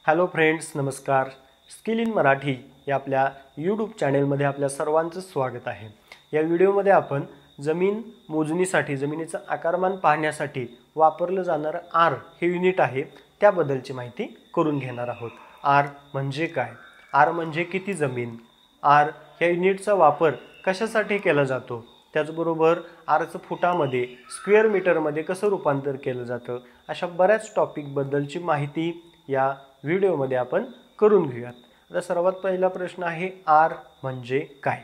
Hello friends, नमस्कार. Skill in Marathi या आपल्या यूट्यूब चॅनेलमध्ये आपल्या सर्वांचं स्वागत आहे. या व्हिडिओमध्ये आपण जमीन मोजणीसाठी जमिनीचं आकारमान पाहण्यासाठी वापरलं जाणारं आर हे युनिट आहे त्याबद्दलची माहिती करून घेणार आहोत. आर म्हणजे काय? आर म्हणजे किती जमीन? आर ह्या युनिटचा वापर कशासाठी केला जातो? त्याचबरोबर आरचं फुटामध्ये स्क्वेअर मीटरमध्ये कसं रूपांतर केलं जातं? अशा बऱ्याच टॉपिकबद्दलची माहिती या व्हिडिओमध्ये आपण करून घेऊयात. आता सर्वात पहिला प्रश्न आहे, आर म्हणजे काय?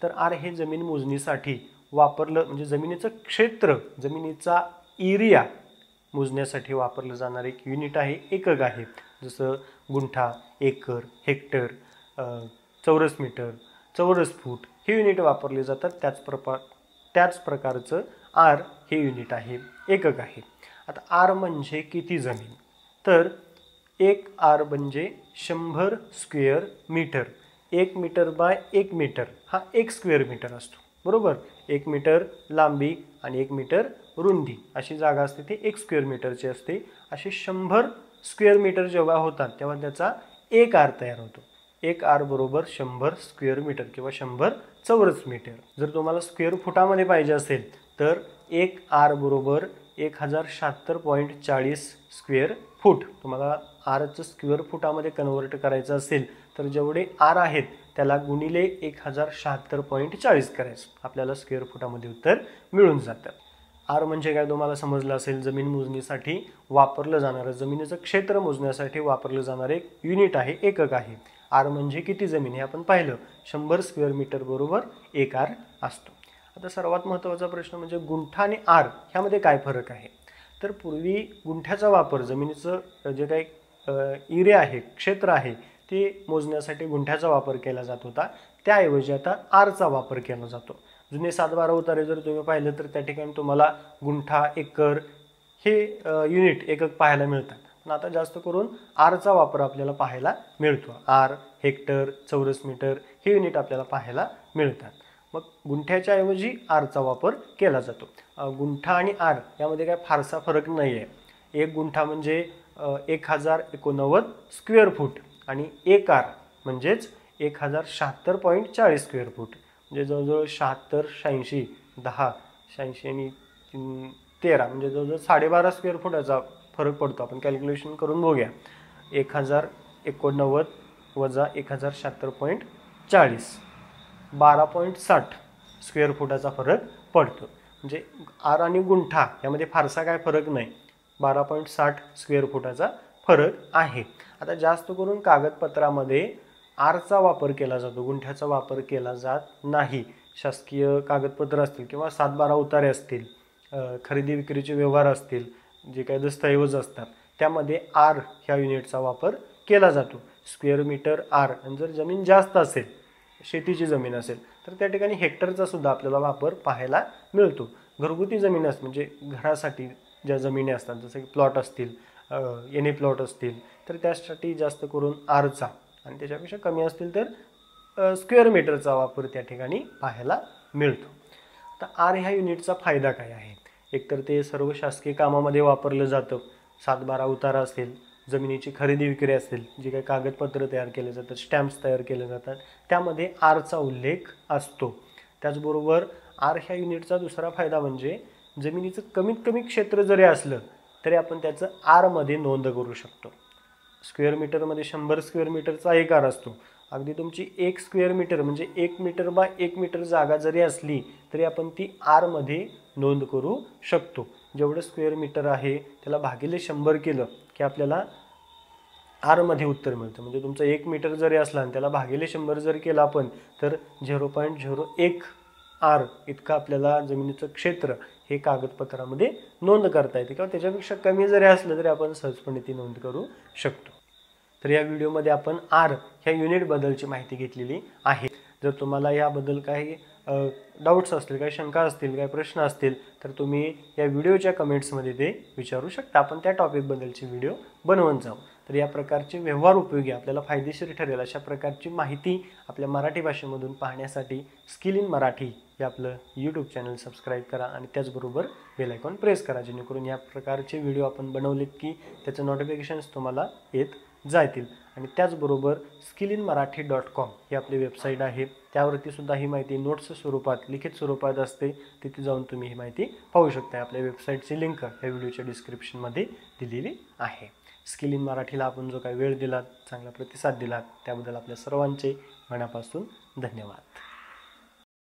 तर आर हे जमीन मोजणीसाठी वापरलं म्हणजे जमिनीचं क्षेत्र, जमिनीचा एरिया मोजण्यासाठी वापरलं जाणारं एक युनिट आहे, एकक आहे. जसं गुंठा, एकर, हेक्टर, चौरस मीटर, चौरस फूट हे युनिट वापरले जातात. त्याच प्रकारचं आर हे युनिट आहे, एकक आहे. आता आर म्हणजे किती जमीन? तर एक आर म्हणजे 100 square metre. 1 metre by 1 metre हा 1 स्क्वेअर मीटर असतो, बरोबर. 1 मीटर लांबी आणि 1 मीटर रुंदी अशी जागा असते, ती 1 स्क्वेअर मीटरची असते. असे 100 स्क्वेअर मीटर जेव्हा होतात तेव्हा त्याचा एक आर तयार होतो. एक आर बरोबर 100 स्क्वेअर मीटर किंवा 100 चौरस मीटर. जर तुम्हाला स्क्वेअर फुटामध्ये पाहिजे असेल तर एक आर बरोबर 1076.40 स्क्वेअर फूट. तुम्हाला आरचं स्क्वेअर फुटामध्ये कन्वर्ट करायचं असेल तर जेवढे आर आहेत त्याला गुणिले 1076.40 करायचं, आपल्याला स्क्वेअर फुटामध्ये उत्तर मिळून जातं. आर म्हणजे काय तुम्हाला समजलं असेल. जमीन मोजणीसाठी वापरलं जाणारं, जमिनीचं क्षेत्र मोजण्यासाठी वापरलं जाणारं एक युनिट आहे, एकक आहे. आर म्हणजे किती जमीन हे आपण पाहिलं. 100 स्क्वेअर मीटर बरोबर एक आर असतो. आता सर्वात महत्त्वाचा प्रश्न म्हणजे गुंठा आणि आर ह्यामध्ये काय फरक आहे? तर पूर्वी गुंठ्याचा वापर, जमिनीचं जे काही एरिया आहे, क्षेत्र आहे, ते मोजण्यासाठी गुंठ्याचा वापर केला जात होता. त्याऐवजी आता आरचा वापर केला जातो. जुने 7-12 उतारे जर तुम्ही पाहिलं तर त्या ठिकाणी तुम्हाला गुंठा, एकर हे युनिट, एकक पाहायला मिळतात. पण आता जास्त करून आरचा वापर आपल्याला पाहायला मिळतो. आर, हेक्टर, चौरस मीटर हे युनिट आपल्याला पाहायला मिळतात. मग गुंठ्याच्या ऐवजी आरचा वापर केला जातो. गुंठा आणि आर यामध्ये काय फारसा फरक नाही आहे. एक गुंठा म्हणजे 1089 स्क्वेअर फूट आणि एक आर म्हणजेच 1076.40 स्क्वेअर फूट. म्हणजे जवळजवळ 76, 86, 10, 86 आणि 13 म्हणजे जवळजवळ 12.5 स्क्वेअर फुटाचा फरक पडतो. आपण कॅल्क्युलेशन करून बघूया. 1089 वजा 1076.40 12.60 स्क्वेअर फुटाचा फरक पडतो. म्हणजे आर आणि गुंठा यामध्ये फारसा काय फरक नाही, 12.60 स्क्वेअर फुटाचा फरक आहे. आता जास्त करून कागदपत्रामध्ये आरचा वापर केला जातो, गुंठ्याचा वापर केला जात नाही. शासकीय कागदपत्र असतील किंवा 7-12 उतारे असतील, खरेदी विक्रीचे व्यवहार असतील, जे काही दस्तऐवज असतात त्यामध्ये आर ह्या युनिटचा वापर केला जातो. Square metre are. आणि जर जमीन जास्त असेल, शेतीची जमीन असेल तर त्या ठिकाणी हेक्टरचा सुद्धा आपल्याला वापर पाहायला मिळतो. घरगुती जमीन असते म्हणजे घरासाठी ज्या जमिनी असतात, जसं की प्लॉट असतील, एने प्लॉट असतील, तर त्यासाठी जास्त करून आरचा, आणि त्याच्यापेक्षा कमी असतील तर स्क्वेअर मीटरचा वापर त्या ठिकाणी पाहायला मिळतो. आता आर ह्या युनिटचा फायदा काय आहे? एकतर ते सर्व शासकीय कामामध्ये वापरलं जातं. 7-12 उतारा असेल, जमिनीची खरेदी विक्री असेल, जे काही कागदपत्र तयार केले जातात, स्टॅम्प्स तयार केले जातात, त्यामध्ये आरचा उल्लेख असतो. त्याचबरोबर आर ह्या युनिटचा दुसरा फायदा म्हणजे जमिनीचं कमीत कमी क्षेत्र जरी असलं तरी आपण त्याचं आरमध्ये नोंद करू शकतो. स्क्वेअर मीटरमध्ये 100 स्क्वेअर मीटरचा एक आर असतो. अगदी तुमची 1 स्क्वेअर मीटर म्हणजे 1 मीटर बाय 1 मीटर जागा जरी असली तरी आपण ती आरमध्ये नोंद करू शकतो. जेवढं स्क्वेअर मीटर आहे त्याला भागिले 100 केलं की आपल्याला आरमध्ये उत्तर मिळतं. म्हणजे तुमचं 1 मीटर जरी असला आणि त्याला भागिले 100 जर केलं आपण तर 0.01 आर इतकं आपल्याला जमिनीचं क्षेत्र हे कागदपत्रामध्ये नोंद करता येते, किंवा त्याच्यापेक्षा कमी जरी असलं तरी आपण सहजपणे ती नोंद करू शकतो. तर या व्हिडिओमध्ये आपण आर ह्या युनिटबद्दलची माहिती घेतलेली आहे. जर तुम्हाला याबद्दल काही डाऊट्स असतील, काही शंका असतील, काही प्रश्न असतील तर तुम्ही या व्हिडिओच्या कमेंट्समध्ये ते विचारू शकता. आपण त्या टॉपिकबद्दलचे व्हिडिओ बनवून जाऊ. तर या प्रकारचे व्यवहार उपयोगी, आपल्याला फायदेशीर ठरेल अशा प्रकारची माहिती आपल्या मराठी भाषेमधून पाहण्यासाठी स्किल इन मराठी हे आपलं यूट्यूब चॅनल सबस्क्राईब करा आणि त्याचबरोबर बेल आयकॉन प्रेस करा, जेणेकरून या प्रकारचे व्हिडिओ आपण बनवलेत की त्याचं नोटिफिकेशन्स तुम्हाला येत जातील. आणि त्याचबरोबर skillinmarathi.com ही आपली वेबसाईट आहे, त्यावरती सुद्धा ही माहिती नोट्स स्वरूपात लिखित स्वरूपात असते. तिथे जाऊन तुम्ही ही माहिती पाहू शकता. आपल्या वेबसाईटची लिंक या व्हिडिओच्या डिस्क्रिप्शनमध्ये दिलेली आहे. स्किल इन मराठीला आपण जो काही वेळ दिलात, चांगला प्रतिसाद दिलात, त्याबद्दल आपल्या सर्वांचे मनापासून धन्यवाद.